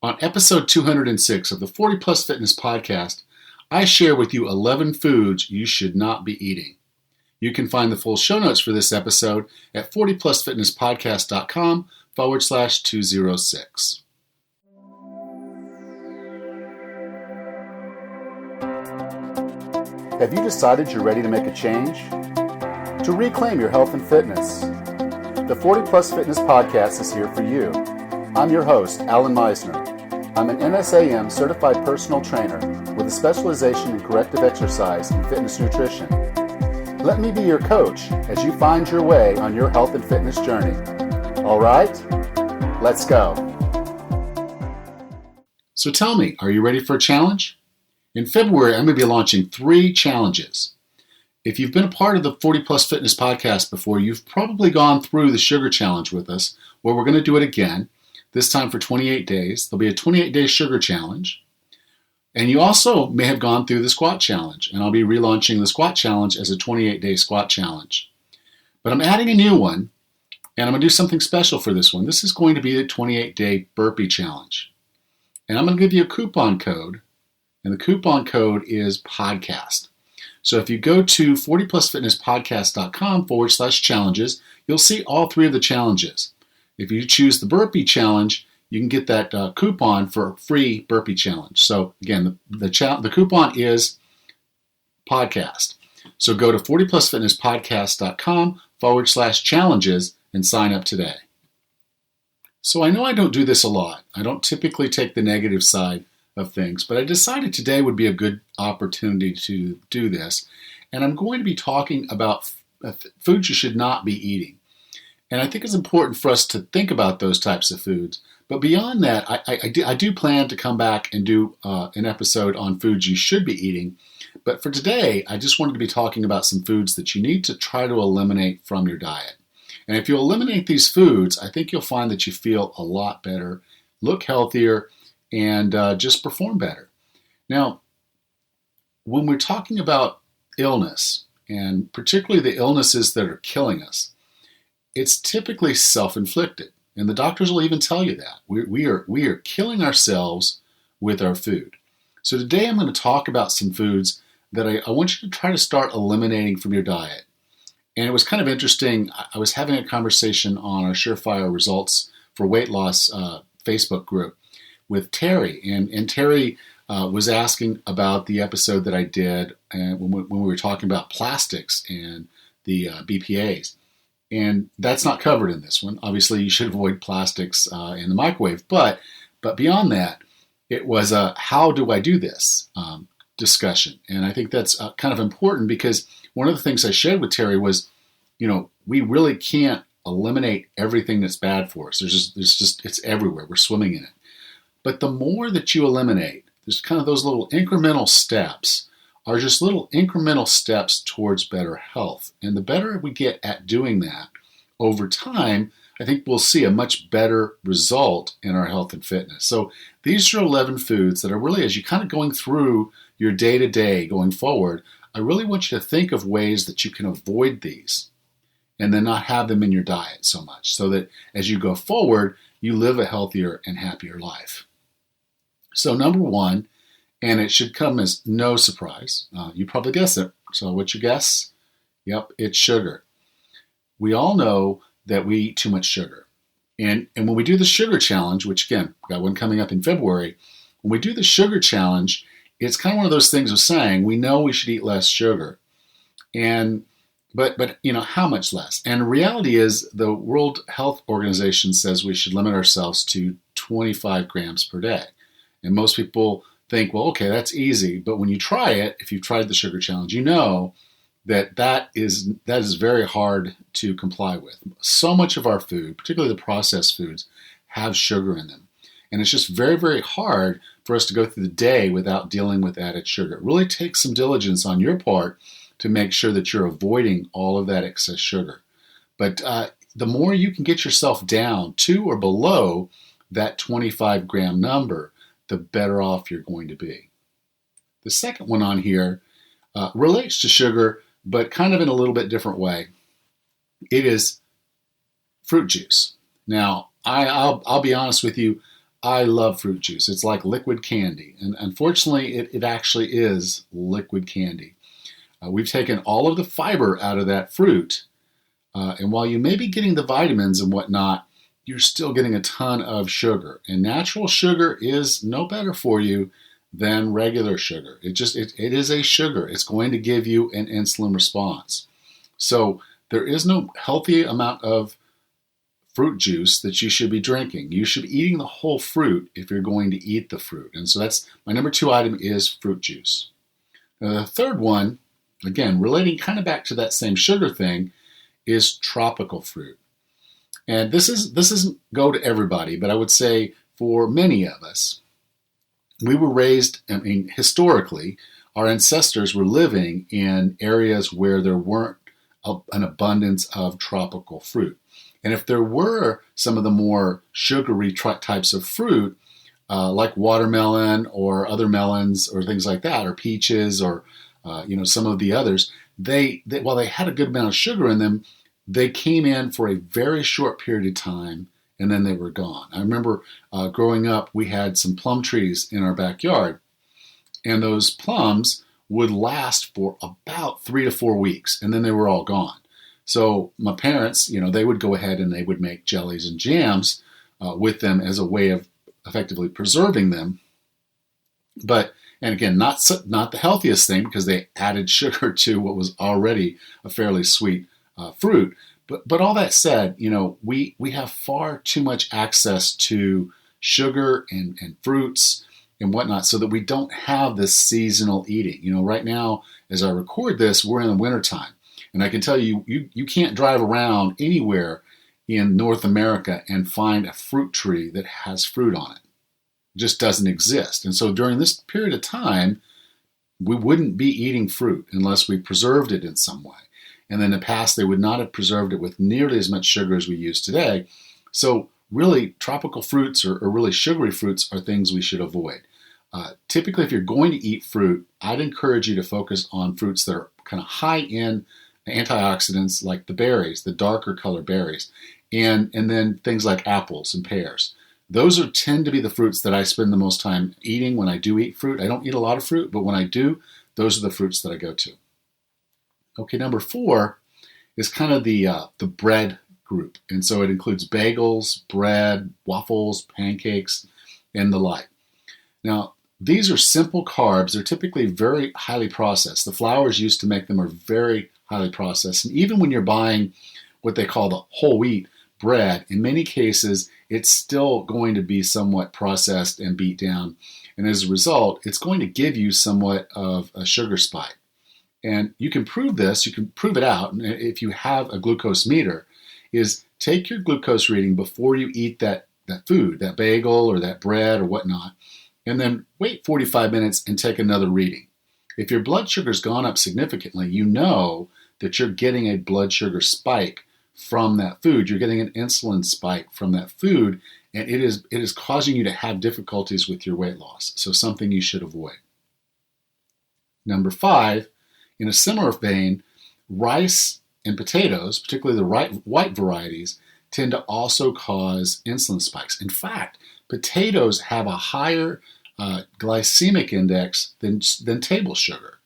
On episode 206 of the 40 Plus Fitness podcast, I share with you 11 foods you should not be eating. You can find the full show notes for this episode at 40plusfitnesspodcast.com/206. Have you decided you're ready to make a change? To reclaim your health and fitness? The 40 Plus Fitness podcast is here for you. I'm your host, Alan Meisner. I'm an NSAM certified personal trainer with a specialization in corrective exercise and fitness nutrition. Let me be your coach as you find your way on your health and fitness journey. All right, let's go. So tell me, are you ready for a challenge? In February, I'm going to be launching 3 challenges. If you've been a part of the 40 Plus Fitness podcast before, you've probably gone through the sugar challenge with us, where we're going to do it again, this time for 28 days. There'll be a 28-day sugar challenge. And you also may have gone through the squat challenge, and I'll be relaunching the squat challenge as a 28-day squat challenge. But I'm adding a new one, and I'm going to do something special for this one. This is going to be the 28-day burpee challenge. And I'm going to give you a coupon code, and the coupon code is podcast. So if you go to 40plusfitnesspodcast.com/challenges, you'll see all 3 of the challenges. If you choose the burpee challenge, you can get that coupon for a free burpee challenge. So again, the coupon is podcast. So go to 40plusfitnesspodcast.com/challenges and sign up today. So I know I don't do this a lot. I don't typically take the negative side of things, but I decided today would be a good opportunity to do this. And I'm going to be talking about foods you should not be eating. And I think it's important for us to think about those types of foods. But beyond that, I do plan to come back and do an episode on foods you should be eating. But for today, I just wanted to be talking about some foods that you need to try to eliminate from your diet. And if you eliminate these foods, I think you'll find that you feel a lot better, look healthier, and just perform better. Now, when we're talking about illness, and particularly the illnesses that are killing us, it's typically self-inflicted. And the doctors will even tell you that. We are killing ourselves with our food. So today I'm going to talk about some foods that I want you to try to start eliminating from your diet. And it was kind of interesting. I was having a conversation on our Surefire Results for Weight Loss Facebook group with Terry. And Terry was asking about the episode that I did when we were talking about plastics and the BPAs. And that's not covered in this one. Obviously, you should avoid plastics in the microwave. But beyond that, it was a how do I do this discussion. And I think that's kind of important because one of the things I shared with Terry was, we really can't eliminate everything that's bad for us. It's everywhere. We're swimming in it. But the more that you eliminate, there's kind of those little incremental steps are just little incremental steps towards better health. And the better we get at doing that over time, I think we'll see a much better result in our health and fitness. So these are 11 foods that are really, as you're kind of going through your day-to-day going forward, I really want you to think of ways that you can avoid these and then not have them in your diet so much, so that as you go forward, you live a healthier and happier life. So number 1, and it should come as no surprise. You probably guessed it. So what's your guess? Yep, it's sugar. We all know that we eat too much sugar. And when we do the sugar challenge, which again, we got one coming up in February, when we do the sugar challenge, it's kind of one of those things of saying, we know we should eat less sugar. But how much less? And the reality is the World Health Organization says we should limit ourselves to 25 grams per day. And most people think, well, okay, that's easy. But when you try it, if you've tried the sugar challenge, you know that is very hard to comply with. So much of our food, particularly the processed foods, have sugar in them. And it's just very, very hard for us to go through the day without dealing with added sugar. It really takes some diligence on your part to make sure that you're avoiding all of that excess sugar. But the more you can get yourself down to or below that 25 gram number, the better off you're going to be. The second one on here relates to sugar, but kind of in a little bit different way. It is fruit juice. Now, I'll be honest with you, I love fruit juice. It's like liquid candy. And unfortunately, it actually is liquid candy. We've taken all of the fiber out of that fruit. And while you may be getting the vitamins and whatnot, you're still getting a ton of sugar. And natural sugar is no better for you than regular sugar. It is a sugar. It's going to give you an insulin response. So there is no healthy amount of fruit juice that you should be drinking. You should be eating the whole fruit if you're going to eat the fruit. And so that's my number 2 item is fruit juice. Now the third one, again, relating kind of back to that same sugar thing, is tropical fruit. And this isn't go to everybody, but I would say for many of us, we were raised, historically, our ancestors were living in areas where there weren't an abundance of tropical fruit. And if there were some of the more sugary types of fruit, like watermelon or other melons or things like that, or peaches or some of the others, while they had a good amount of sugar in them, they came in for a very short period of time and then they were gone. I remember growing up, we had some plum trees in our backyard, and those plums would last for about 3 to 4 weeks, and then they were all gone. So my parents, they would go ahead and they would make jellies and jams with them as a way of effectively preserving them. And again, not the healthiest thing because they added sugar to what was already a fairly sweet fruit. But all that said, we have far too much access to sugar and fruits and whatnot so that we don't have this seasonal eating. Right now, as I record this, we're in the wintertime. And I can tell you, you can't drive around anywhere in North America and find a fruit tree that has fruit on it. It just doesn't exist. And so during this period of time, we wouldn't be eating fruit unless we preserved it in some way. And in the past, they would not have preserved it with nearly as much sugar as we use today. So really, tropical fruits or really sugary fruits are things we should avoid. Typically, if you're going to eat fruit, I'd encourage you to focus on fruits that are kind of high in antioxidants, like the berries, the darker color berries, and then things like apples and pears. Those tend to be the fruits that I spend the most time eating when I do eat fruit. I don't eat a lot of fruit, but when I do, those are the fruits that I go to. Okay, number 4 is kind of the bread group. And so it includes bagels, bread, waffles, pancakes, and the like. Now, these are simple carbs. They're typically very highly processed. The flours used to make them are very highly processed. And even when you're buying what they call the whole wheat bread, in many cases, it's still going to be somewhat processed and beat down. And as a result, it's going to give you somewhat of a sugar spike. And you can prove this, you can prove it out if you have a glucose meter, is take your glucose reading before you eat that food, that bagel or that bread or whatnot, and then wait 45 minutes and take another reading. If your blood sugar's gone up significantly, you know that you're getting a blood sugar spike from that food. You're getting an insulin spike from that food, and it is causing you to have difficulties with your weight loss. So something you should avoid. Number 5, in a similar vein, rice and potatoes, particularly the white varieties, tend to also cause insulin spikes. In fact, potatoes have a higher glycemic index than table sugar.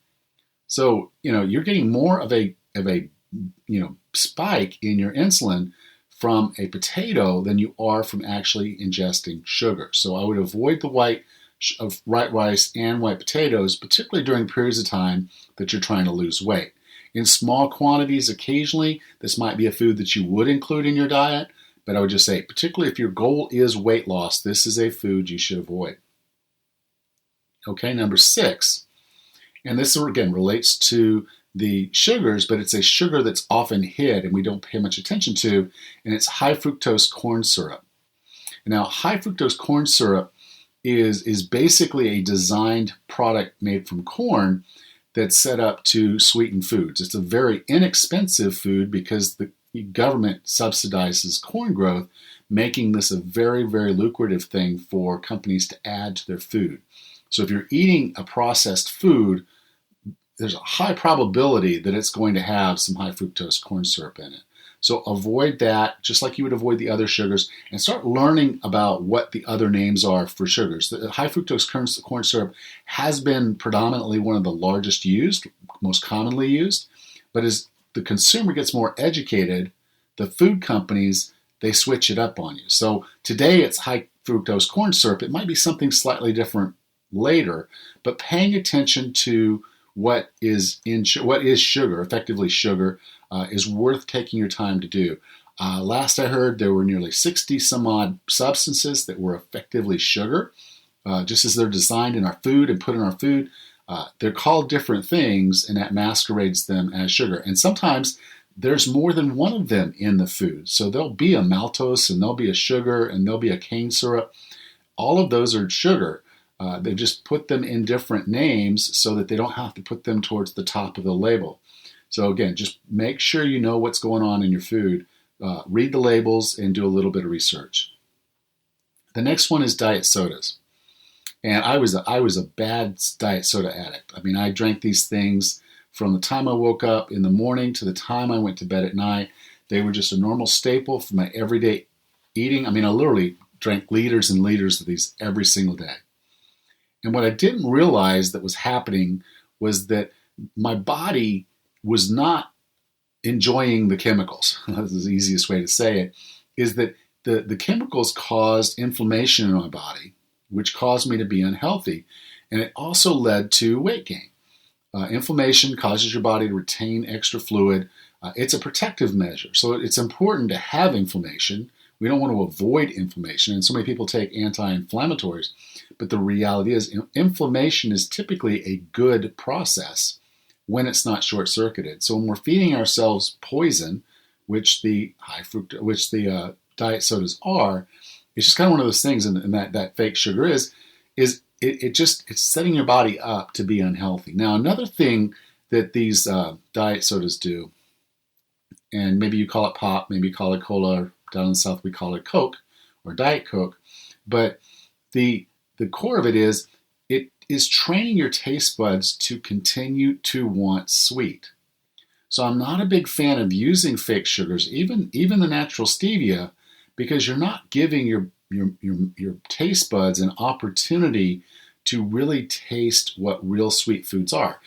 So, you're getting more of a spike in your insulin from a potato than you are from actually ingesting sugar. So I would avoid the white rice and white potatoes, particularly during periods of time that you're trying to lose weight. In small quantities, occasionally, this might be a food that you would include in your diet, but I would just say, particularly if your goal is weight loss, this is a food you should avoid. Okay, number 6, and this again relates to the sugars, but it's a sugar that's often hid and we don't pay much attention to, and it's high fructose corn syrup. Now, high fructose corn syrup is basically a designed product made from corn that's set up to sweeten foods. It's a very inexpensive food because the government subsidizes corn growth, making this a very, very lucrative thing for companies to add to their food. So if you're eating a processed food, there's a high probability that it's going to have some high fructose corn syrup in it. So avoid that, just like you would avoid the other sugars, and start learning about what the other names are for sugars. The high fructose corn syrup has been predominantly one of the largest used, most commonly used, but as the consumer gets more educated, the food companies, they switch it up on you. So today it's high fructose corn syrup. It might be something slightly different later, but paying attention to what is sugar, effectively sugar, is worth taking your time to do. Last I heard, there were nearly 60 some odd substances that were effectively sugar, just as they're designed in our food and put in our food. They're called different things, and that masquerades them as sugar. And sometimes there's more than one of them in the food. So there'll be a maltose, and there'll be a sugar, and there'll be a cane syrup. All of those are sugar. They've just put them in different names so that they don't have to put them towards the top of the label. So again, just make sure you know what's going on in your food. Read the labels and do a little bit of research. The next one is diet sodas. And I was a bad diet soda addict. I mean, I drank these things from the time I woke up in the morning to the time I went to bed at night. They were just a normal staple for my everyday eating. I mean, I literally drank liters and liters of these every single day. And what I didn't realize that was happening was that my body was not enjoying the chemicals. That's the easiest way to say it, is that the chemicals caused inflammation in my body, which caused me to be unhealthy. And it also led to weight gain. Inflammation causes your body to retain extra fluid. It's a protective measure. So it's important to have inflammation. We don't want to avoid inflammation. And so many people take anti-inflammatories. But the reality is inflammation is typically a good process when it's not short-circuited. So when we're feeding ourselves poison, which the diet sodas are, it's just kind of one of those things, and that fake sugar is it's setting your body up to be unhealthy. Now, another thing that these diet sodas do, and maybe you call it pop, maybe you call it cola, or down in the South we call it Coke or Diet Coke, but the core of it is training your taste buds to continue to want sweet. So I'm not a big fan of using fake sugars, even the natural stevia, because you're not giving your taste buds an opportunity to really taste what real sweet foods are.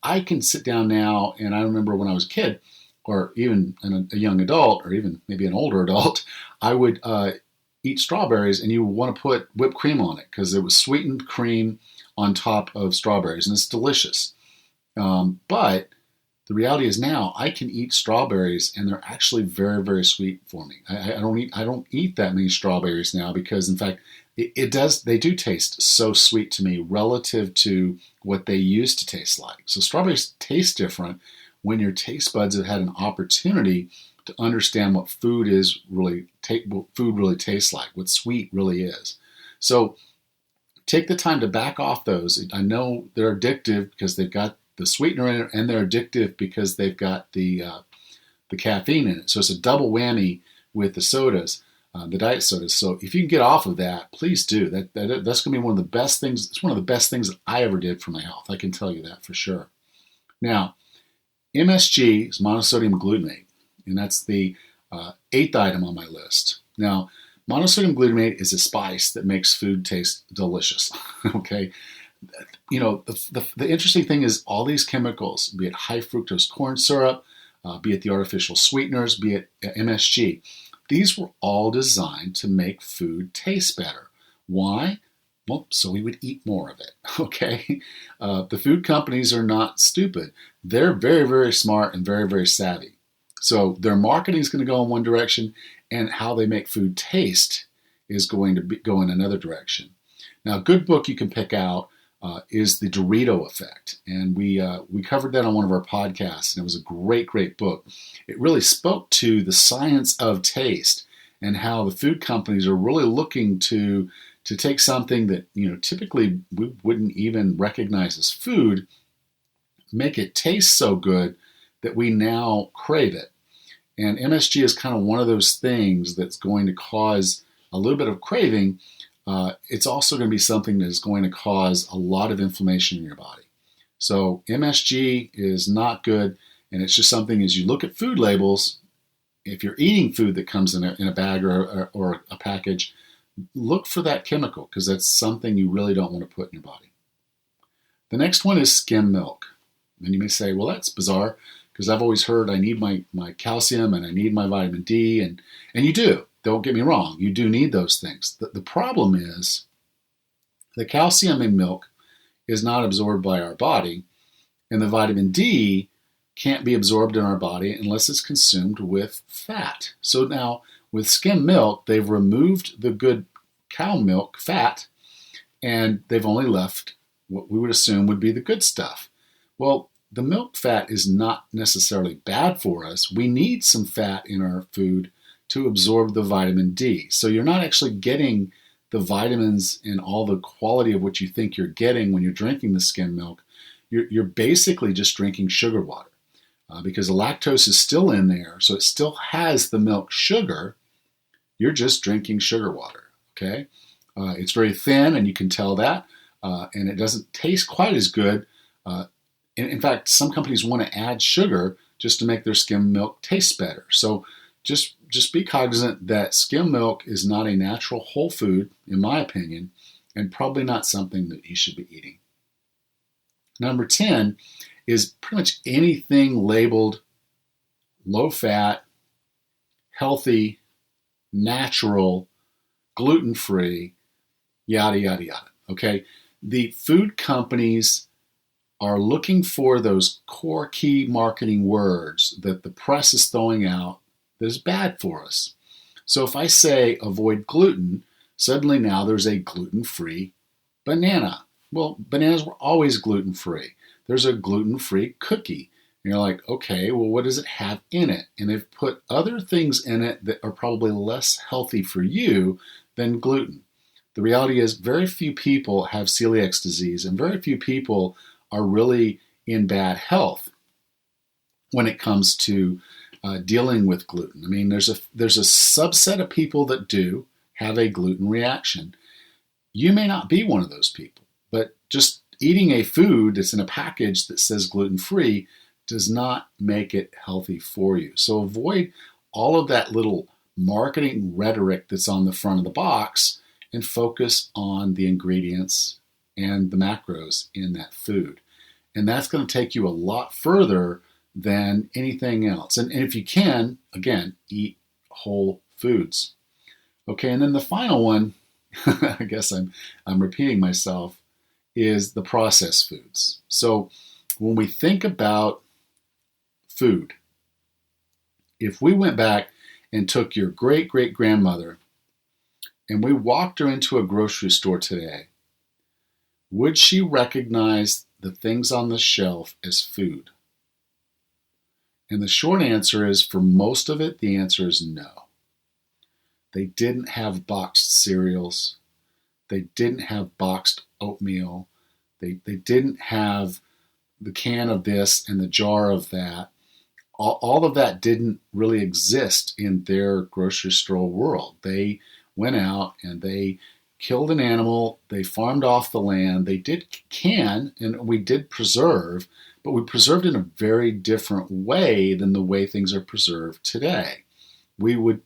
I can sit down now, and I remember when I was a kid, or even a young adult, or even maybe an older adult, I would eat strawberries, and you want to put whipped cream on it because it was sweetened cream on top of strawberries, and it's delicious. But the reality is now I can eat strawberries, and they're actually very, very sweet for me. I don't eat that many strawberries now because, in fact, they do taste so sweet to me relative to what they used to taste like. So strawberries taste different when your taste buds have had an opportunity to understand what food really tastes like, what sweet really is. So take the time to back off those. I know they're addictive because they've got the sweetener in it, and they're addictive because they've got the caffeine in it. So it's a double whammy with the sodas, the diet sodas. So if you can get off of that, please do. That's going to be one of the best things. It's one of the best things that I ever did for my health. I can tell you that for sure. Now, MSG is monosodium glutamate, and that's the 8th item on my list. Now, monosodium glutamate is a spice that makes food taste delicious. Okay. You know, the interesting thing is all these chemicals, be it high fructose corn syrup, be it the artificial sweeteners, be it MSG, these were all designed to make food taste better. Why? Well, so we would eat more of it, okay? The food companies are not stupid. They're very, very smart and very, very savvy. So their marketing is going to go in one direction, and how they make food taste is going to go in another direction. Now, a good book you can pick out is The Dorito Effect. And we covered that on one of our podcasts, and it was a great, great book. It really spoke to the science of taste and how the food companies are really looking to take something that, you know, typically we wouldn't even recognize as food, make it taste so good that we now crave it. And MSG is kind of one of those things that's going to cause a little bit of craving. It's also going to be something that is going to cause a lot of inflammation in your body. So MSG is not good, and it's just something as you look at food labels, if you're eating food that comes in a bag or a package, look for that chemical because that's something you really don't want to put in your body. The next one is skim milk. And you may say, well, that's bizarre because I've always heard I need my calcium and I need my vitamin D. And you do. Don't get me wrong. You do need those things. The problem is the calcium in milk is not absorbed by our body, and the vitamin D can't be absorbed in our body unless it's consumed with fat. So now with skim milk, they've removed the good cow milk fat, and they've only left what we would assume would be the good stuff. Well, the milk fat is not necessarily bad for us. We need some fat in our food to absorb the vitamin D. So you're not actually getting the vitamins and all the quality of what you think you're getting when you're drinking the skim milk. You're basically just drinking sugar water because the lactose is still in there, so it still has the milk sugar. You're just drinking sugar water, okay? It's very thin, and you can tell that, and it doesn't taste quite as good. In fact, some companies want to add sugar just to make their skim milk taste better. So just be cognizant that skim milk is not a natural whole food, in my opinion, and probably not something that you should be eating. Number 10 is pretty much anything labeled low fat, healthy, natural, gluten-free, yada, yada, yada. Okay? The food companies are looking for those core key marketing words that the press is throwing out that is bad for us. So if I say avoid gluten, suddenly now there's a gluten-free banana. Well, bananas were always gluten-free. There's a gluten-free cookie. And you're like, okay, well, what does it have in it? And they've put other things in it that are probably less healthy for you than gluten. The reality is very few people have celiac disease, and very few people are really in bad health when it comes to dealing with gluten. I mean, there's a subset of people that do have a gluten reaction. You may not be one of those people, but just eating a food that's in a package that says gluten-free does not make it healthy for you. So avoid all of that little marketing rhetoric that's on the front of the box and focus on the ingredients and the macros in that food. And that's going to take you a lot further than anything else. And if you can, again, eat whole foods. Okay, and then the final one, I guess I'm repeating myself, is the processed foods. So when we think about food, if we went back and took your great-great-grandmother and we walked her into a grocery store today, would she recognize the things on the shelf as food? And the short answer is, for most of it, the answer is no. They didn't have boxed cereals. They didn't have boxed oatmeal. They didn't have the can of this and the jar of that. All of that didn't really exist in their grocery store world. They went out and they killed an animal. They farmed off the land. They did can, and we did preserve, but we preserved in a very different way than the way things are preserved today. We would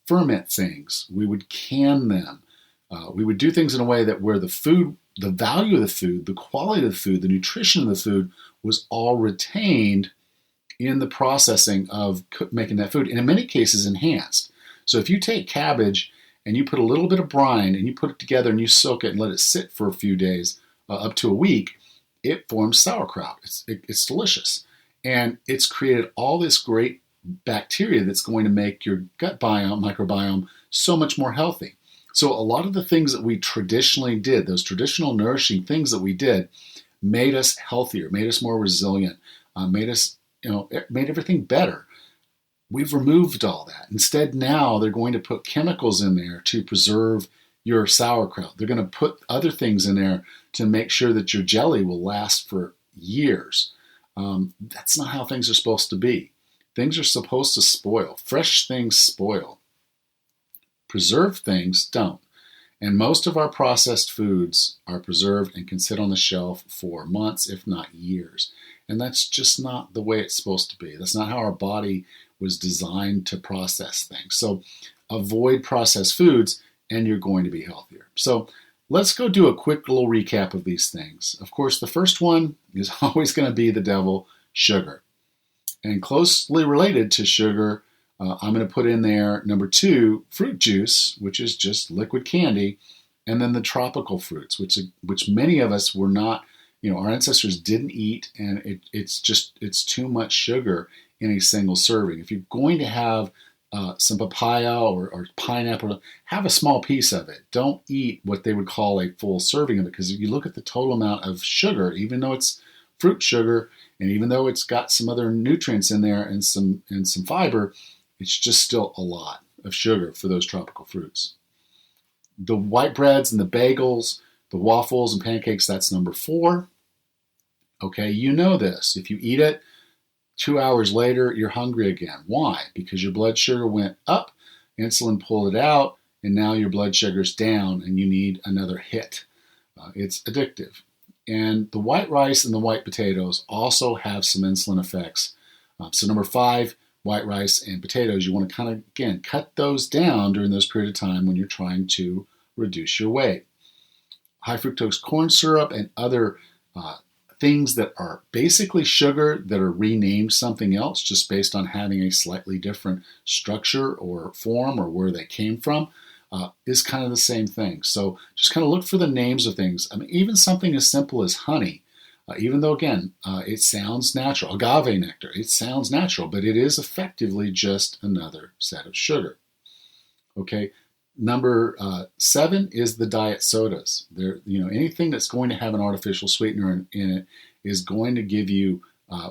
ferment things. We would can them. We would do things in a way that where the food, the value of the food, the quality of the food, the nutrition of the food was all retained in the processing of making that food, and in many cases enhanced. So if you take cabbage and you put a little bit of brine and you put it together and you soak it and let it sit for a few days, up to a week, it forms sauerkraut. It's delicious. And it's created all this great bacteria that's going to make your gut microbiome so much more healthy. So a lot of the things that we traditionally did, those traditional nourishing things that we did, made us healthier, made us more resilient, made everything better. We've removed all that. Instead, now they're going to put chemicals in there to preserve your sauerkraut. They're going to put other things in there to make sure that your jelly will last for years. That's not how things are supposed to be. Things are supposed to spoil. Fresh things spoil. Preserved things don't. And most of our processed foods are preserved and can sit on the shelf for months, if not years. And that's just not the way it's supposed to be. That's not how our body was designed to process things. So avoid processed foods and you're going to be healthier. So let's go do a quick little recap of these things. Of course, the first one is always going to be the devil, sugar. And closely related to sugar, I'm going to put in there number 2, fruit juice, which is just liquid candy, and then the tropical fruits, which many of us were not, our ancestors didn't eat, and it's too much sugar in a single serving. If you're going to have some papaya or pineapple, have a small piece of it. Don't eat what they would call a full serving of it, because if you look at the total amount of sugar, even though it's fruit sugar, and even though it's got some other nutrients in there and some fiber, it's just still a lot of sugar for those tropical fruits. The white breads and the bagels, the waffles and pancakes, that's number 4. Okay, you know this. If you eat it, 2 hours later, you're hungry again. Why? Because your blood sugar went up, insulin pulled it out, and now your blood sugar's down and you need another hit. It's addictive. And the white rice and the white potatoes also have some insulin effects. So number 5, white rice and potatoes, you want to kind of, again, cut those down during those period of time when you're trying to reduce your weight. High fructose corn syrup and other things that are basically sugar that are renamed something else just based on having a slightly different structure or form or where they came from is kind of the same thing. So just kind of look for the names of things. I mean, even something as simple as honey, even though, again, it sounds natural. Agave nectar, it sounds natural, but it is effectively just another set of sugar. Okay, number 7 is the diet sodas. Anything that's going to have an artificial sweetener in it is going to give you,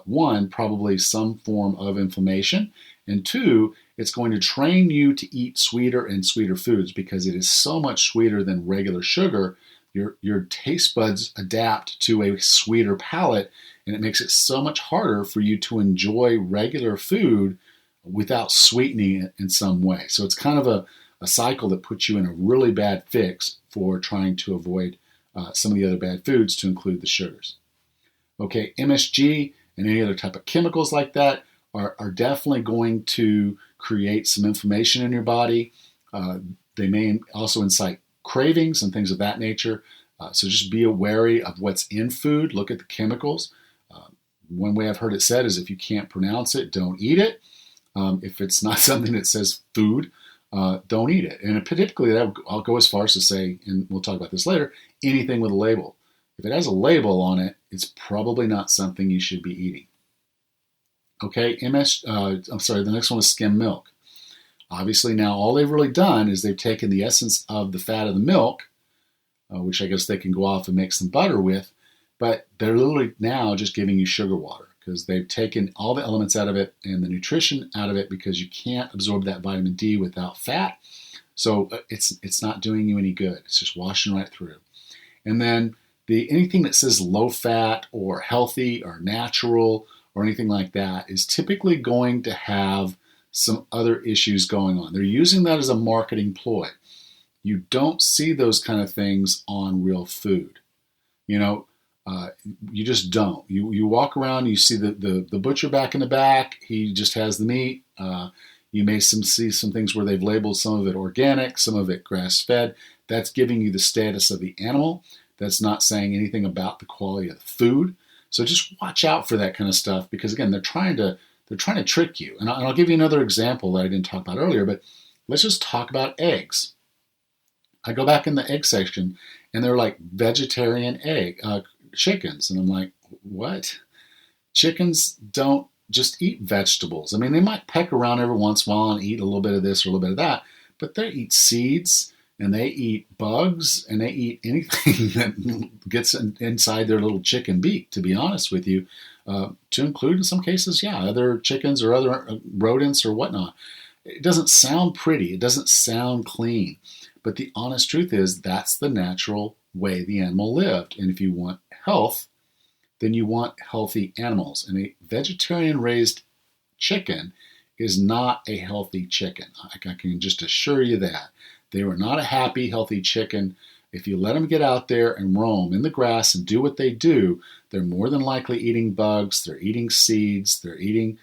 1, probably some form of inflammation, and 2, it's going to train you to eat sweeter and sweeter foods because it is so much sweeter than regular sugar. Your taste buds adapt to a sweeter palate, and it makes it so much harder for you to enjoy regular food without sweetening it in some way. So it's kind of a cycle that puts you in a really bad fix for trying to avoid some of the other bad foods, to include the sugars. Okay, MSG and any other type of chemicals like that are definitely going to create some inflammation in your body. They may also incite cravings and things of that nature. So just be wary of what's in food. Look at the chemicals. One way I've heard it said is if you can't pronounce it, don't eat it. If it's not something that says food, don't eat it. And particularly, I'll go as far as to say, and we'll talk about this later, anything with a label. If it has a label on it, it's probably not something you should be eating. Okay, the next one is skim milk. Obviously, now all they've really done is they've taken the essence of the fat of the milk, which I guess they can go off and make some butter with, but they're literally now just giving you sugar water because they've taken all the elements out of it and the nutrition out of it because you can't absorb that vitamin D without fat. So it's not doing you any good. It's just washing right through. And then anything that says low fat or healthy or natural or anything like that is typically going to have some other issues going on. They're using that as a marketing ploy. You don't see those kind of things on real food. You just don't. You walk around, you see the butcher back in the back. He just has the meat. You may see some things where they've labeled some of it organic, some of it grass-fed. That's giving you the status of the animal. That's not saying anything about the quality of the food. So just watch out for that kind of stuff because, again, they're trying to trick you. And I'll give you another example that I didn't talk about earlier, but let's just talk about eggs. I go back in the egg section, and they're like vegetarian chickens. And I'm like, what? Chickens don't just eat vegetables. I mean, they might peck around every once in a while and eat a little bit of this or a little bit of that, but they eat seeds, and they eat bugs, and they eat anything that gets inside their little chicken beak, to be honest with you, to include in some cases, other chickens or other rodents or whatnot. It doesn't sound pretty. It doesn't sound clean. But the honest truth is that's the natural way the animal lived. And if you want health, then you want healthy animals. And a vegetarian-raised chicken is not a healthy chicken. I can just assure you that. They were not a happy, healthy chicken. If you let them get out there and roam in the grass and do what they do, they're more than likely eating bugs, they're eating seeds, they're eating,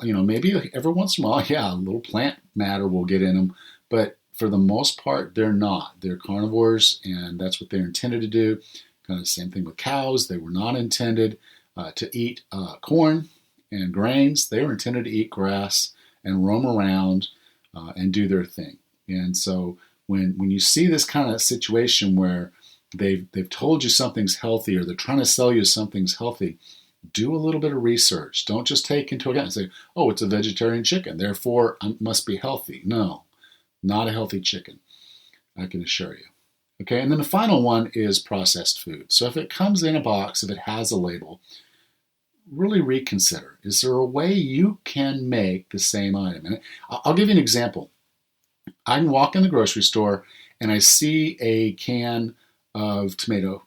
maybe every once in a while, yeah, a little plant matter will get in them, but for the most part, they're not. They're carnivores, and that's what they're intended to do. Kind of the same thing with cows. They were not intended to eat corn and grains. They were intended to eat grass and roam around and do their thing. And so when you see this kind of situation where they've told you something's healthy or they're trying to sell you something's healthy, do a little bit of research. Don't just take into account and say, oh, it's a vegetarian chicken, therefore it must be healthy. No, not a healthy chicken, I can assure you. Okay, and then the final one is processed food. So if it comes in a box, if it has a label, really reconsider. Is there a way you can make the same item? And I'll give you an example. I can walk in the grocery store and I see a can of tomato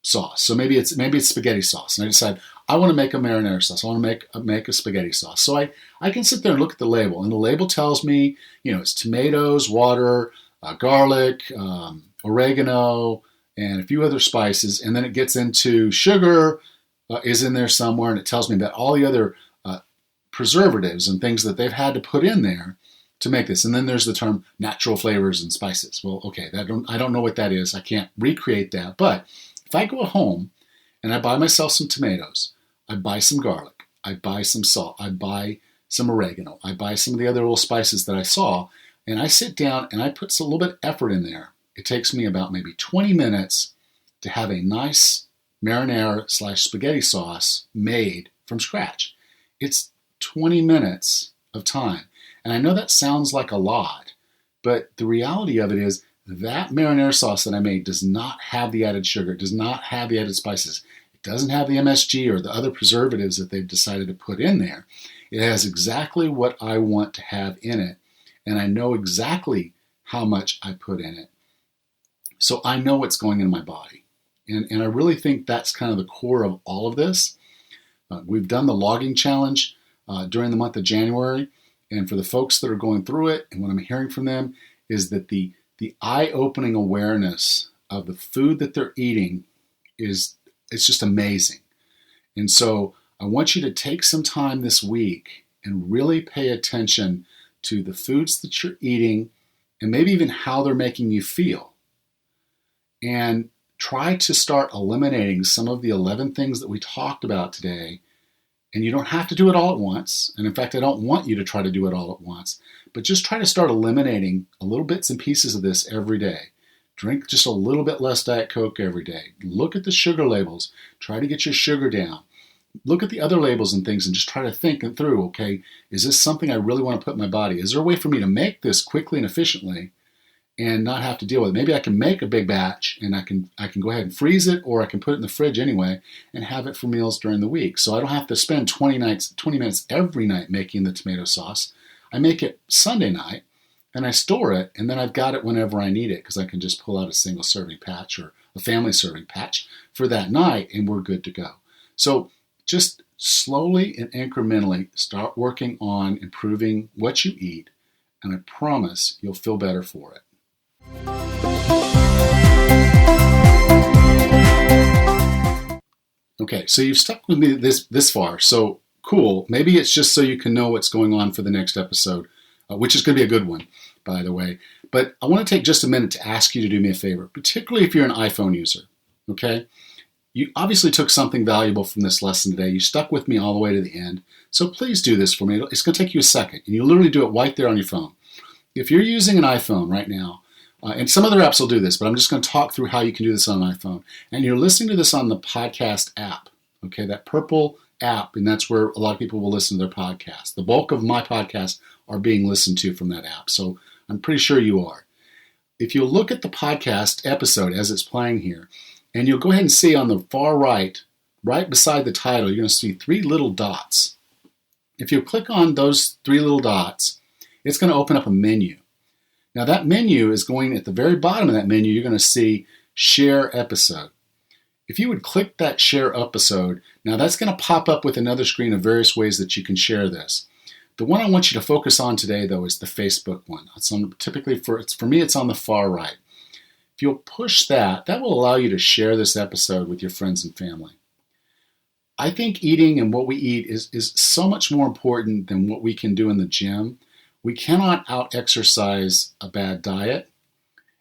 sauce. So maybe it's spaghetti sauce, and I decide I want to make a marinara sauce. I want to make a spaghetti sauce. So I can sit there and look at the label, and the label tells me, it's tomatoes, water, garlic, oregano, and a few other spices, and then it gets into sugar is in there somewhere, and it tells me about all the other preservatives and things that they've had to put in there to make this. And then there's the term natural flavors and spices. Well, okay, I don't know what that is. I can't recreate that. But if I go home and I buy myself some tomatoes, I buy some garlic, I buy some salt, I buy some oregano, I buy some of the other little spices that I saw, and I sit down and I put a little bit of effort in there. It takes me about maybe 20 minutes to have a nice marinara/spaghetti sauce made from scratch. It's 20 minutes of time. And I know that sounds like a lot, but the reality of it is that marinara sauce that I made does not have the added sugar, it does not have the added spices, it doesn't have the MSG or the other preservatives that they've decided to put in there. It has exactly what I want to have in it, and I know exactly how much I put in it. So I know what's going in my body. And I really think that's kind of the core of all of this. We've done the logging challenge during the month of January. And for the folks that are going through it, and what I'm hearing from them is that the eye-opening awareness of the food that they're eating it's just amazing. And so I want you to take some time this week and really pay attention to the foods that you're eating and maybe even how they're making you feel. And try to start eliminating some of the 11 things that we talked about today. And you don't have to do it all at once. And in fact, I don't want you to try to do it all at once. But just try to start eliminating a little bits and pieces of this every day. Drink just a little bit less Diet Coke every day. Look at the sugar labels. Try to get your sugar down. Look at the other labels and things and just try to think it through. Okay, is this something I really want to put in my body? Is there a way for me to make this quickly and efficiently and not have to deal with it? Maybe I can make a big batch and I can go ahead and freeze it, or I can put it in the fridge anyway and have it for meals during the week. So I don't have to spend 20 minutes every night making the tomato sauce. I make it Sunday night and I store it, and then I've got it whenever I need it because I can just pull out a single serving patch or a family serving patch for that night and we're good to go. So just slowly and incrementally start working on improving what you eat, and I promise you'll feel better for it. Okay, so you've stuck with me this far, so cool. Maybe it's just so you can know what's going on for the next episode, which is going to be a good one, by the way. But I want to take just a minute to ask you to do me a favor, particularly if you're an iPhone user, okay? You obviously took something valuable from this lesson today. You stuck with me all the way to the end, so please do this for me. It's going to take you a second, and you literally do it right there on your phone. If you're using an iPhone right now, and some other apps will do this, but I'm just going to talk through how you can do this on an iPhone. And you're listening to this on the podcast app, okay, that purple app, and that's where a lot of people will listen to their podcasts. The bulk of my podcasts are being listened to from that app, so I'm pretty sure you are. If you look at the podcast episode as it's playing here, and you'll go ahead and see on the far right, right beside the title, you're going to see 3 little dots. If you click on those 3 little dots, it's going to open up a menu. Now that menu is going at the very bottom of that menu, you're going to see Share Episode. If you would click that Share Episode, now that's going to pop up with another screen of various ways that you can share this. The one I want you to focus on today, though, is the Facebook one. Typically, for me, it's on the far right. If you'll push that, that will allow you to share this episode with your friends and family. I think eating and what we eat is so much more important than what we can do in the gym. We cannot out-exercise a bad diet.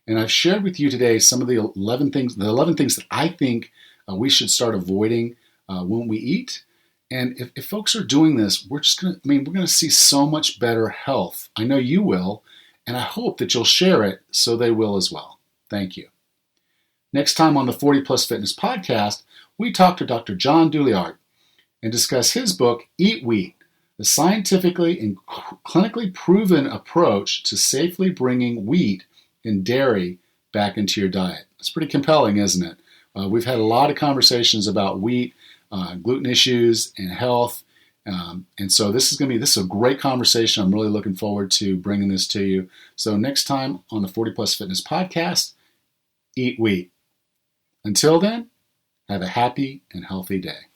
And I've shared with you today some of the 11 things that I think we should start avoiding when we eat. And if folks are doing this, we're going to see so much better health. I know you will, and I hope that you'll share it so they will as well. Thank you. Next time on the 40 Plus Fitness podcast, we talk to Dr. John Douillard and discuss his book, Eat Wheat, the scientifically and clinically proven approach to safely bringing wheat and dairy back into your diet. It's pretty compelling, isn't it? We've had a lot of conversations about wheat, gluten issues, and health. And so this is a great conversation. I'm really looking forward to bringing this to you. So next time on the 40 Plus Fitness podcast, eat wheat. Until then, have a happy and healthy day.